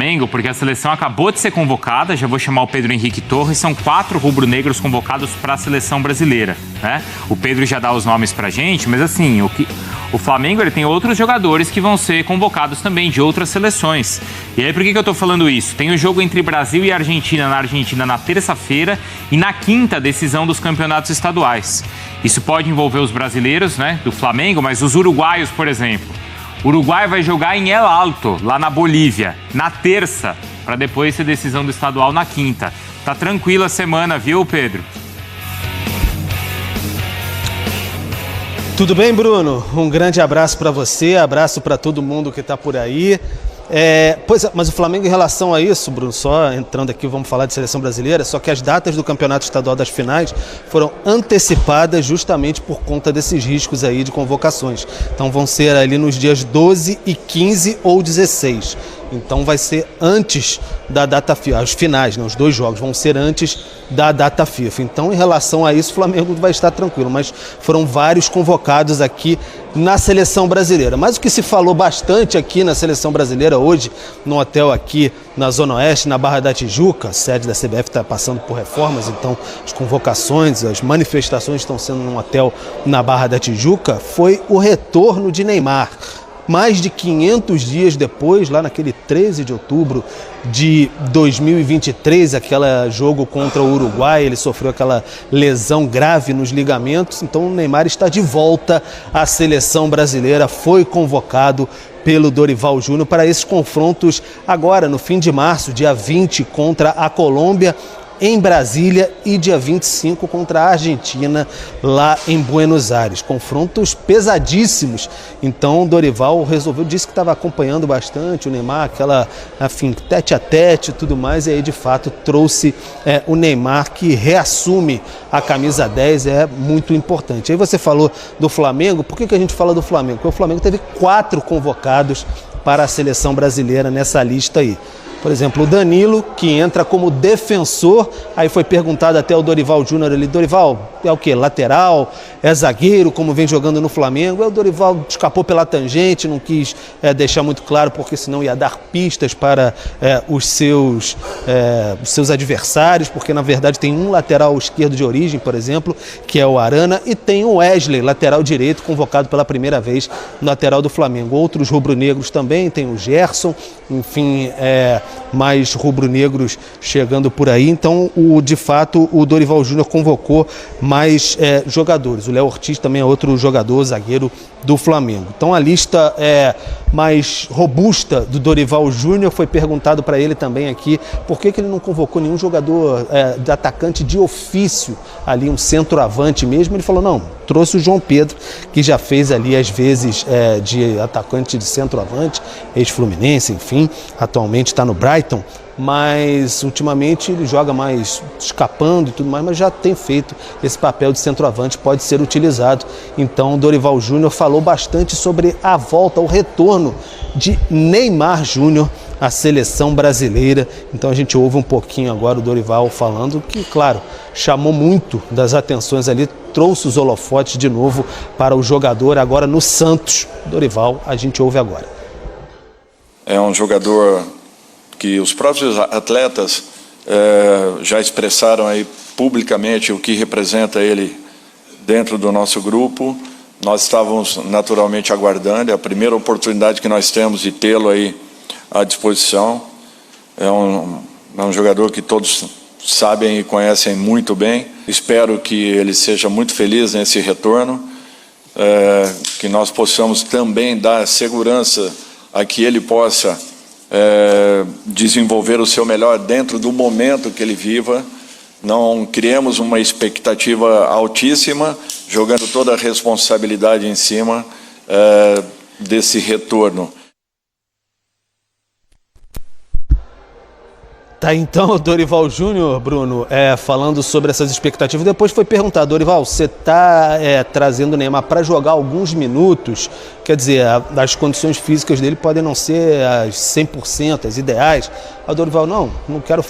Flamengo, porque a seleção acabou de ser convocada, já vou chamar o Pedro Henrique Torres, são 4 rubro-negros convocados para a seleção brasileira, né? O Pedro já dá os nomes pra gente, mas assim, o Flamengo ele tem outros jogadores que vão ser convocados também de outras seleções. E aí por que eu tô falando isso? Tem o jogo entre Brasil e Argentina na Argentina na terça-feira e na quinta decisão dos campeonatos estaduais. Isso pode envolver os brasileiros, né, do Flamengo, mas os uruguaios, por exemplo. O Uruguai vai jogar em El Alto, lá na Bolívia, na terça, para depois ser decisão do estadual na quinta. Tá tranquila a semana, viu, Pedro? Tudo bem, Bruno? Um grande abraço para você, abraço para todo mundo que está por aí. Mas o Flamengo, em relação a isso, Bruno, só entrando aqui, vamos falar de seleção brasileira, só que as datas do campeonato estadual das finais foram antecipadas justamente por conta desses riscos aí de convocações. Então vão ser ali nos dias 12 e 15 ou 16. Então vai ser antes da data FIFA, as finais, né, os 2 jogos vão ser antes da data FIFA. Então, em relação a isso, o Flamengo vai estar tranquilo, mas foram vários convocados aqui na seleção brasileira. Mas o que se falou bastante aqui na seleção brasileira hoje, no hotel aqui na Zona Oeste, na Barra da Tijuca, a sede da CBF está passando por reformas, então as convocações, as manifestações estão sendo num hotel na Barra da Tijuca, foi o retorno de Neymar. Mais de 500 dias depois, lá naquele 13 de outubro de 2023, aquele jogo contra o Uruguai, ele sofreu aquela lesão grave nos ligamentos, então o Neymar está de volta à seleção brasileira, foi convocado pelo Dorival Júnior para esses confrontos agora no fim de março, dia 20 contra a Colômbia, em Brasília, e dia 25 contra a Argentina, lá em Buenos Aires. Confrontos pesadíssimos. Então, o Dorival disse que estava acompanhando bastante o Neymar, aquela, enfim, tete a tete e tudo mais, e aí, de fato, trouxe o Neymar, que reassume a camisa 10, é muito importante. Aí você falou do Flamengo, por que a gente fala do Flamengo? Porque o Flamengo teve 4 convocados para a seleção brasileira nessa lista aí. Por exemplo, o Danilo, que entra como defensor, aí foi perguntado até o Dorival Júnior ali, Dorival, é o quê? Lateral? É zagueiro, como vem jogando no Flamengo? Aí o Dorival escapou pela tangente, não quis deixar muito claro, porque senão ia dar pistas para os seus adversários, porque na verdade tem um lateral esquerdo de origem, por exemplo, que é o Arana, e tem o Wesley, lateral direito, convocado pela primeira vez no lateral do Flamengo. Outros rubro-negros também, tem o Gerson, enfim, mais rubro-negros chegando por aí. Então, de fato, o Dorival Júnior convocou mais jogadores. O Léo Ortiz também é outro jogador, zagueiro do Flamengo. Então, a lista mais robusta do Dorival Júnior, foi perguntado para ele também aqui por que ele não convocou nenhum jogador de atacante de ofício, ali um centroavante mesmo. Ele falou, não, trouxe o João Pedro, que já fez ali às vezes de atacante de centroavante, ex-Fluminense, enfim, atualmente está no Brighton, mas ultimamente ele joga mais escapando e tudo mais, mas já tem feito esse papel de centroavante, pode ser utilizado. Então o Dorival Júnior falou bastante sobre a volta, o retorno de Neymar Júnior à seleção brasileira. Então a gente ouve um pouquinho agora o Dorival falando que, claro, chamou muito das atenções ali, trouxe os holofotes de novo para o jogador agora no Santos. Dorival, a gente ouve agora. É um jogador que os próprios atletas já expressaram aí publicamente o que representa ele dentro do nosso grupo. Nós estávamos naturalmente aguardando, é a primeira oportunidade que nós temos de tê-lo aí à disposição. É um jogador que todos sabem e conhecem muito bem. Espero que ele seja muito feliz nesse retorno, que nós possamos também dar segurança a que ele possa desenvolver o seu melhor dentro do momento que ele viva. Não criemos uma expectativa altíssima, jogando toda a responsabilidade em cima desse retorno. Tá, então, o Dorival Júnior, Bruno, falando sobre essas expectativas, depois foi perguntar, Dorival, você está trazendo o Neymar para jogar alguns minutos, quer dizer, as condições físicas dele podem não ser as 100%, as ideais. A Dorival, não quero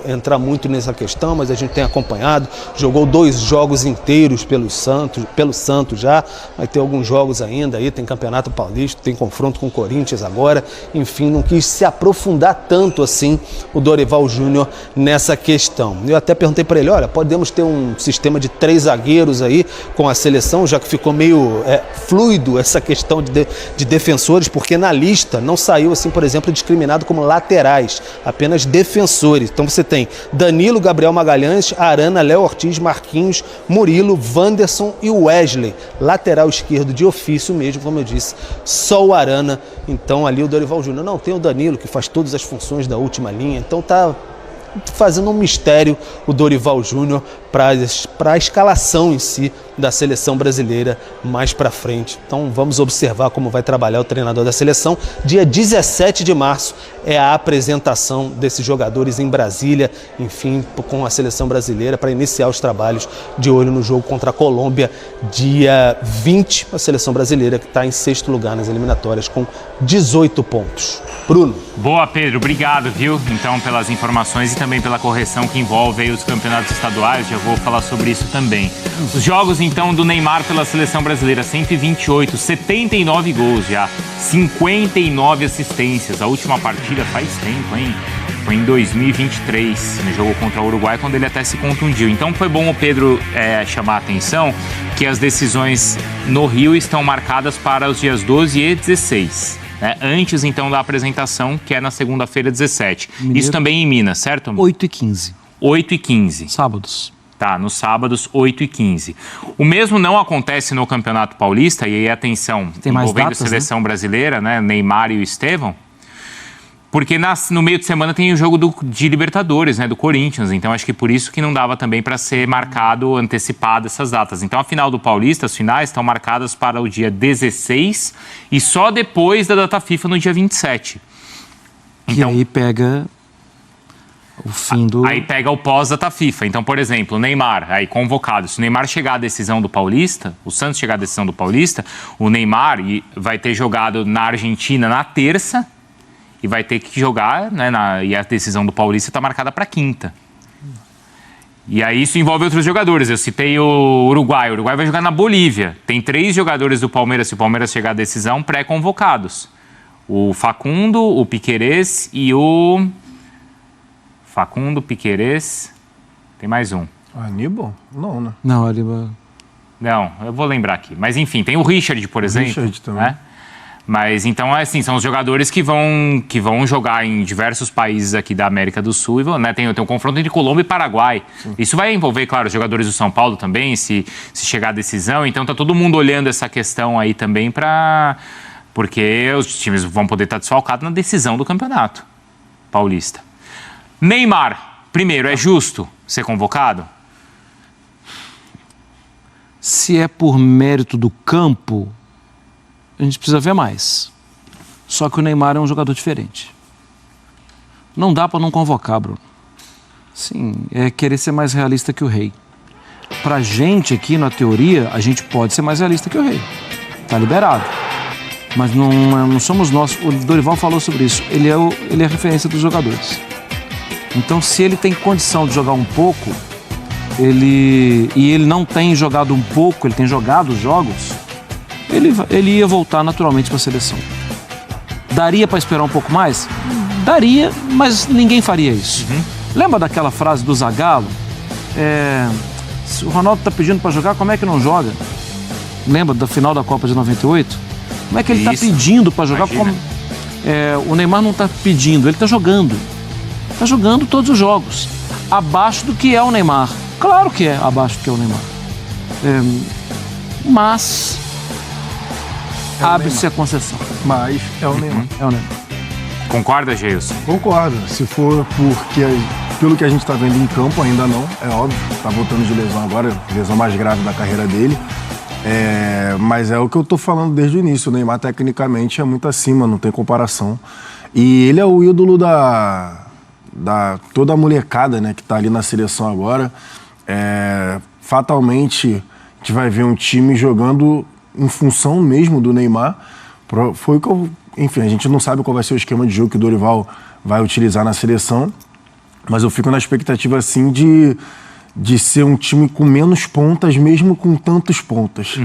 entrar muito nessa questão, mas a gente tem acompanhado, jogou 2 jogos inteiros pelo Santos já, vai ter alguns jogos ainda aí, tem Campeonato Paulista, tem confronto com o Corinthians agora, enfim, não quis se aprofundar tanto assim o Dorival Júnior nessa questão. Eu até perguntei para ele, olha, podemos ter um sistema de 3 zagueiros aí com a seleção, já que ficou meio fluido essa questão de defensores, porque na lista não saiu, assim, por exemplo, discriminado como laterais, apenas defensores. Então você tem Danilo, Gabriel Magalhães, Arana, Léo Ortiz, Marquinhos, Murilo, Wanderson e Wesley. Lateral esquerdo de ofício mesmo, como eu disse, só o Arana. Então ali o Dorival Júnior, não, tem o Danilo que faz todas as funções da última linha, então tá fazendo um mistério o Dorival Júnior para a escalação em si da seleção brasileira mais para frente. Então vamos observar como vai trabalhar o treinador da seleção. Dia 17 de março é a apresentação desses jogadores em Brasília, enfim, com a seleção brasileira para iniciar os trabalhos de olho no jogo contra a Colômbia, dia 20, a seleção brasileira que está em 6º lugar nas eliminatórias com 18 pontos. Bruno. Boa, Pedro. Obrigado, viu? Então, pelas informações e também pela correção que envolve aí os campeonatos estaduais. Já vou falar sobre isso também. Os jogos, então, do Neymar pela seleção brasileira. 128, 79 gols já. 59 assistências. A última partida faz tempo, hein? Foi em 2023, no jogo contra o Uruguai, quando ele até se contundiu. Então, foi bom o Pedro chamar a atenção que as decisões no Rio estão marcadas para os dias 12 e 16. Antes, então, da apresentação, que é na segunda-feira, 17. Mineiro. Isso também em Minas, certo? 8h15. 8h15. Sábados. Tá, nos sábados, 8h15. O mesmo não acontece no Campeonato Paulista, e aí, atenção, tem mais envolvendo datas, a seleção brasileira, né? Neymar e o Estevão, porque no meio de semana tem o jogo de Libertadores, né, do Corinthians. Então, acho que por isso que não dava também para ser marcado, antecipado essas datas. Então, a final do Paulista, as finais estão marcadas para o dia 16 e só depois da data FIFA no dia 27. Então, e aí pega o fim do... Aí pega o pós-data FIFA. Então, por exemplo, o Neymar, aí convocado. Se o Neymar chegar à decisão do Paulista, o Santos chegar à decisão do Paulista, o Neymar vai ter jogado na Argentina na terça, e vai ter que jogar, né, e a decisão do Paulista está marcada para quinta. E aí isso envolve outros jogadores. Eu citei o Uruguai. O Uruguai vai jogar na Bolívia. Tem 3 jogadores do Palmeiras, se o Palmeiras chegar à decisão, pré-convocados. O Facundo, o Piquerez e o... Facundo, Piquerez... Tem mais um. Aníbal? Não, né? Não, Aníbal... Não, eu vou lembrar aqui. Mas enfim, tem o Richard, por exemplo. Richard também. Né? Mas então, assim, são os jogadores que vão jogar em diversos países aqui da América do Sul. E, né, tem um confronto entre Colômbia e Paraguai. Sim. Isso vai envolver, claro, os jogadores do São Paulo também, se chegar à decisão. Então, tá todo mundo olhando essa questão aí também porque os times vão poder estar desfalcados na decisão do Campeonato Paulista. Neymar, primeiro, é justo ser convocado? Se é por mérito do campo, a gente precisa ver mais. Só que o Neymar é um jogador diferente. Não dá para não convocar, Bruno. Sim, é querer ser mais realista que o rei. Pra gente aqui, na teoria, a gente pode ser mais realista que o rei. Tá liberado. Mas não somos nós. O Dorival falou sobre isso. Ele é a referência dos jogadores. Então, se ele tem condição de jogar um pouco, e ele não tem jogado um pouco, ele tem jogado os jogos, ele ia voltar naturalmente para a seleção. Daria para esperar um pouco mais? Daria, mas ninguém faria isso. Lembra daquela frase do Zagallo? Se o Ronaldo está pedindo para jogar, como é que não joga? Lembra da final da Copa de 98? Como é que ele está pedindo para jogar? O Neymar não está pedindo, ele está jogando. Está jogando todos os jogos. Abaixo do que é o Neymar. Claro que é abaixo do que é o Neymar. Mas... abre-se a concessão. Mas é o Neymar. É o Neymar. Concorda, Geilson? Concordo. Se for pelo que a gente está vendo em campo, ainda não, é óbvio. Está voltando de lesão agora, lesão mais grave da carreira dele. Mas é o que eu estou falando desde o início. O Neymar, tecnicamente, é muito acima, não tem comparação. E ele é o ídolo toda a molecada, né, que está ali na seleção agora, fatalmente a gente vai ver um time jogando em função mesmo do Neymar. Foi o que enfim, a gente não sabe qual vai ser o esquema de jogo que o Dorival vai utilizar na seleção, mas eu fico na expectativa, assim, de ser um time com menos pontas, mesmo com tantos pontas.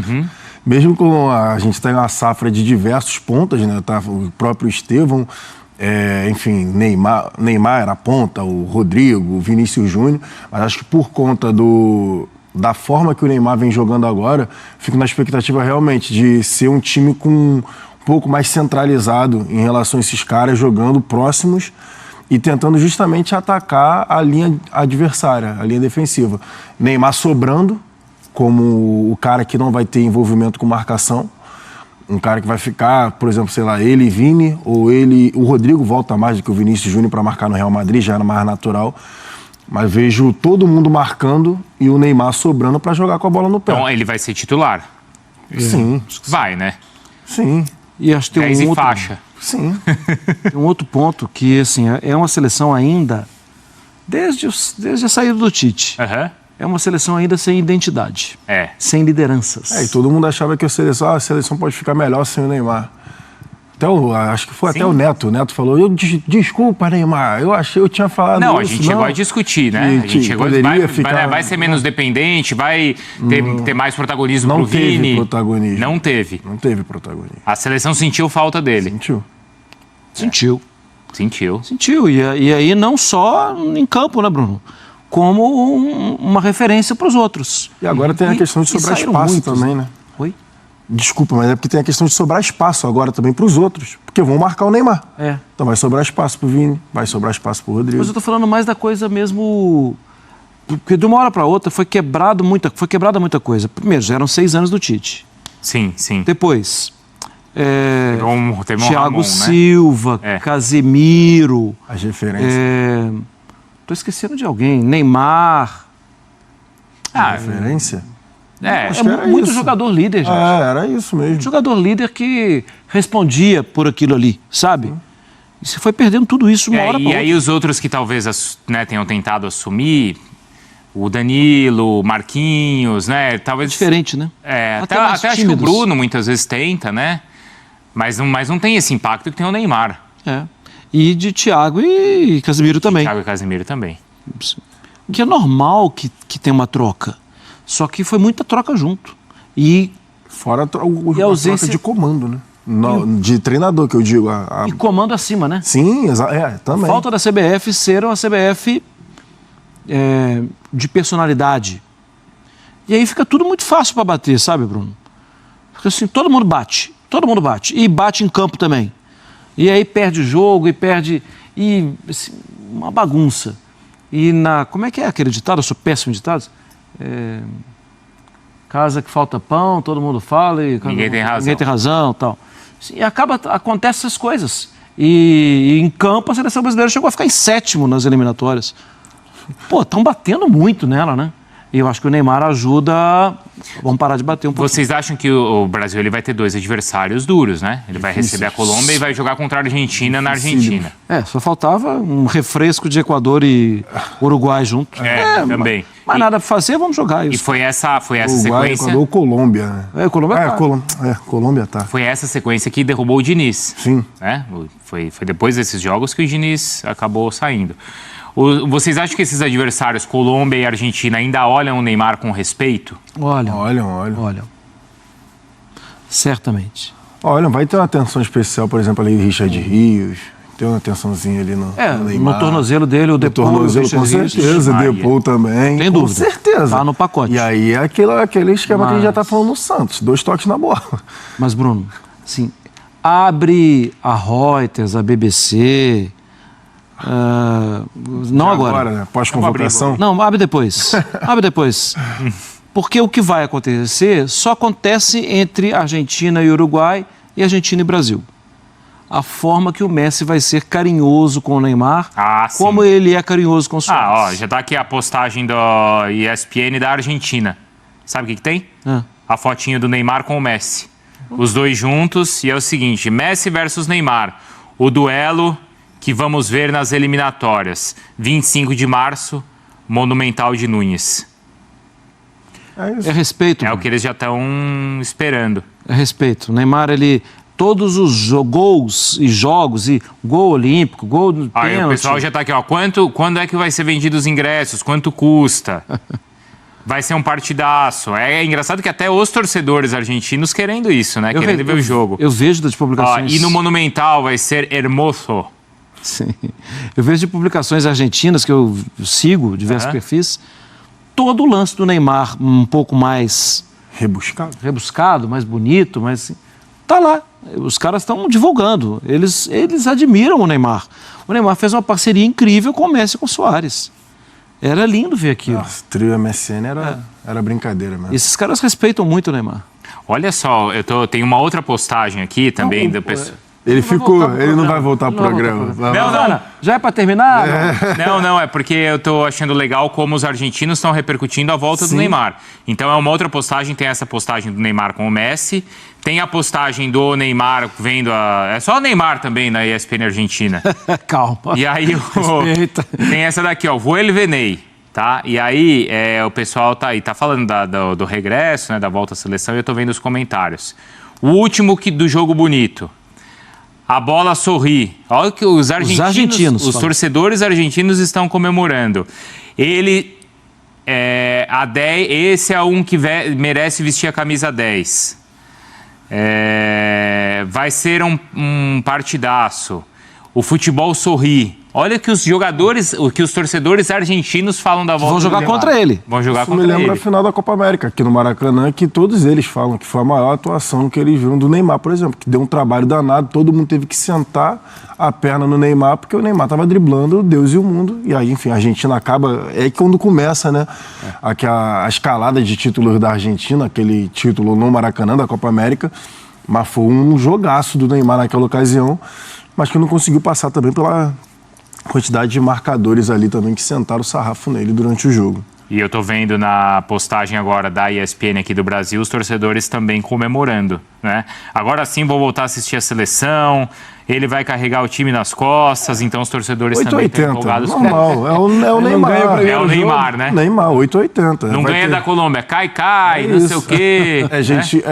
Mesmo com a gente tem uma safra de diversos pontas, né? Tá, o próprio Estevão, enfim, Neymar era ponta, o Rodrigo, o Vinícius Júnior, mas acho que por conta da forma que o Neymar vem jogando agora, fico na expectativa realmente de ser um time com um pouco mais centralizado em relação a esses caras jogando próximos e tentando justamente atacar a linha adversária, a linha defensiva. Neymar sobrando como o cara que não vai ter envolvimento com marcação, um cara que vai ficar, por exemplo, sei lá, ele e Vini, ou o Rodrigo volta mais do que o Vinícius Júnior para marcar no Real Madrid, já era mais natural. Mas vejo todo mundo marcando e o Neymar sobrando para jogar com a bola no pé. Então ele vai ser titular? Sim. Vai, né? Sim. E acho que tem 10 um em outro, faixa. Sim. tem um outro ponto que, assim, é uma seleção ainda, desde a saída do Tite, é uma seleção ainda sem identidade, sem lideranças. E todo mundo achava que a seleção pode ficar melhor sem o Neymar. Acho que foi até o Neto. O Neto falou, desculpa, Neymar, eu tinha falado Não, isso. a gente chegou a discutir, né? A gente chegou vai ser menos dependente, vai ter mais protagonismo pro Vini. Não teve protagonismo. Não teve. Não teve protagonismo. A seleção sentiu falta dele. Sentiu. E aí não só em campo, né, Bruno? Como uma referência para os outros. E agora tem a questão de sobrar espaço também, né? Oi? Desculpa, mas é porque tem a questão de sobrar espaço agora também para os outros. Porque vão marcar o Neymar. Então vai sobrar espaço para o Vini, vai sobrar espaço para o Rodrigo. Mas eu tô falando mais da coisa mesmo... Porque de uma hora para outra foi quebrada muita coisa. Primeiro, já eram 6 anos do Tite. Sim. Depois... teve um Thiago Ramon, Silva, Casemiro... As referências. Tô esquecendo de alguém. Neymar... referência? Muito isso. Jogador líder, gente. Era isso mesmo. Jogador líder que respondia por aquilo ali, sabe? E você foi perdendo tudo isso uma hora para outra. E aí os outros que talvez tenham tentado assumir, o Danilo, o Marquinhos, né? Talvez... Diferente, né? Até acho que o Bruno muitas vezes tenta, né? Mas não tem esse impacto que tem o Neymar. E de Thiago e Casemiro também. Thiago e Casemiro também. Que é normal que tenha uma troca. Só que foi muita troca junto. Fora a troca de comando, né? De treinador, que eu digo. E comando acima, né? Sim, também. Falta da CBF ser uma CBF de personalidade. E aí fica tudo muito fácil para bater, sabe, Bruno? Porque assim, todo mundo bate. E bate em campo também. E aí perde o jogo, assim, uma bagunça. Como é que é aquele ditado? Eu sou péssimo em ditados. Casa que falta pão, todo mundo fala e ninguém tem razão, tal. E acontece essas coisas. E em campo a seleção brasileira chegou a ficar em 7º nas eliminatórias. Estão batendo muito nela, né? E eu acho que o Neymar ajuda. Vamos parar de bater um pouco. Vocês acham que o Brasil ele vai ter 2 adversários duros, né? Ele vai receber a Colômbia e vai jogar contra a Argentina na Argentina. Só faltava um refresco de Equador e Uruguai junto. Também. Mas nada pra fazer, vamos jogar isso. E foi essa Uruguai, sequência... Equador ou Colômbia, né? Colômbia tá. Foi essa sequência que derrubou o Diniz. Sim. Né? Foi depois desses jogos que o Diniz acabou saindo. Vocês acham que esses adversários, Colômbia e Argentina, ainda olham o Neymar com respeito? Olham. Certamente. Olha, vai ter uma atenção especial, por exemplo, ali Richard Rios. Tem uma atenção,zinha ali no Neymar. No tornozelo dele, o Depou. No tornozelo, com certeza. Depou também. Tem dúvida. Com certeza. Tá no pacote. E aí é aquele esquema que a gente já tá falando no Santos. 2 toques na bola. Mas, Bruno, assim, abre a Reuters, a BBC... não agora, né? Pós-convocação? Não, abre depois. Porque o que vai acontecer só acontece entre Argentina e Uruguai e Argentina e Brasil. A forma que o Messi vai ser carinhoso com o Neymar, como ele é carinhoso com o Suárez. Já tá aqui a postagem do ESPN da Argentina. Sabe o que tem? A fotinho do Neymar com o Messi. Os dois juntos, e é o seguinte, Messi versus Neymar. O duelo que vamos ver nas eliminatórias? 25 de março, Monumental de Núñez. É respeito. É o que eles já estão esperando. É respeito. O Neymar, todos os gols e jogos, e gol olímpico, gol do Aí pênalti. o pessoal já tá aqui, ó. Quando é que vai ser vendido os ingressos? Quanto custa? Vai ser um partidaço. É engraçado que até os torcedores argentinos querendo isso, né? Querendo ver o jogo. Eu vejo das publicações... E no Monumental vai ser hermoso. Sim. Eu vejo de publicações argentinas que eu sigo, diversos perfis, todo o lance do Neymar um pouco mais... Rebuscado, mais bonito, mas assim, tá lá. Os caras estão divulgando. Eles admiram o Neymar. O Neymar fez uma parceria incrível com o Messi e com o Soares. Era lindo ver aquilo. Nossa, o trio MSN era brincadeira mesmo. Esses caras respeitam muito o Neymar. Olha só, tem uma outra postagem aqui também do pessoal. Ele não vai voltar pro programa. Não. Já é para terminar? Não, é porque eu tô achando legal como os argentinos estão repercutindo a volta do Neymar. Então é uma outra postagem, tem essa postagem do Neymar com o Messi, tem a postagem do Neymar vendo é só o Neymar também na ESPN Argentina. Calma. E aí tem essa daqui, ó, Vuelve Ney, tá? E aí o pessoal tá falando do regresso, né, da volta à seleção, e eu tô vendo os comentários. O último do jogo bonito. A bola sorri. Olha que os argentinos os torcedores argentinos estão comemorando. Esse é um que merece vestir a camisa 10. Vai ser um partidaço. O futebol sorri. Olha que os torcedores argentinos falam da volta. Vão jogar contra ele. Vão jogar contra ele. Isso me lembra a final da Copa América, aqui no Maracanã, que todos eles falam que foi a maior atuação que eles viram do Neymar, por exemplo, que deu um trabalho danado, todo mundo teve que sentar a perna no Neymar, porque o Neymar estava driblando Deus e o mundo. E aí, enfim, a Argentina acaba... É quando começa, né? A escalada de títulos da Argentina, aquele título no Maracanã da Copa América, mas foi um jogaço do Neymar naquela ocasião, mas que não conseguiu passar também pela quantidade de marcadores ali também que sentaram o sarrafo nele durante o jogo. E eu tô vendo na postagem agora da ESPN aqui do Brasil, os torcedores também comemorando, né? Agora sim vou voltar a assistir a seleção, ele vai carregar o time nas costas, então os torcedores também estão empolgados. Normal, é o Neymar. É o Neymar, né? Neymar, 8,80. Não ganha da Colômbia, cai, não sei o quê. Gente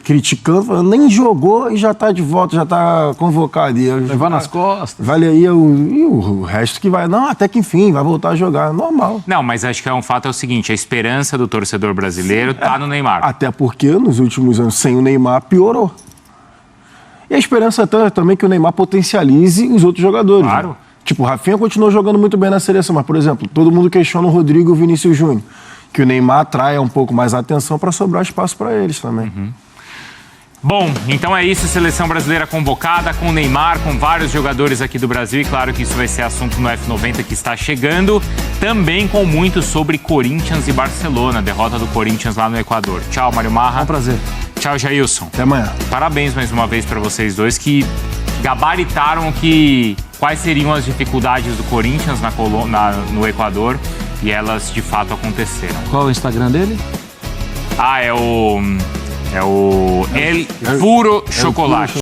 criticando, falando, nem jogou e já tá de volta, já tá convocado. Levar nas costas. Vale aí o resto que vai. Não, até que enfim, vai voltar a jogar, normal. Não, mas acho que um fato é o seguinte, a esperança do torcedor brasileiro tá no Neymar. Até porque nos últimos anos, sem o Neymar, piorou. E a esperança é também que o Neymar potencialize os outros jogadores. Claro. Né? Tipo, o Rafinha continuou jogando muito bem na seleção, mas, por exemplo, todo mundo questiona o Rodrigo e o Vinícius Júnior. Que o Neymar atraia um pouco mais a atenção para sobrar espaço para eles também. Bom, então é isso, seleção brasileira convocada com o Neymar, com vários jogadores aqui do Brasil, e claro que isso vai ser assunto no F90 que está chegando, também com muito sobre Corinthians e Barcelona, derrota do Corinthians lá no Equador. Tchau, Mário Marra. É um prazer. Tchau, Jailson. Até amanhã. Parabéns mais uma vez para vocês dois que gabaritaram quais seriam as dificuldades do Corinthians no Equador, e elas de fato aconteceram. Qual é o Instagram dele? É o El Puro Chocolate.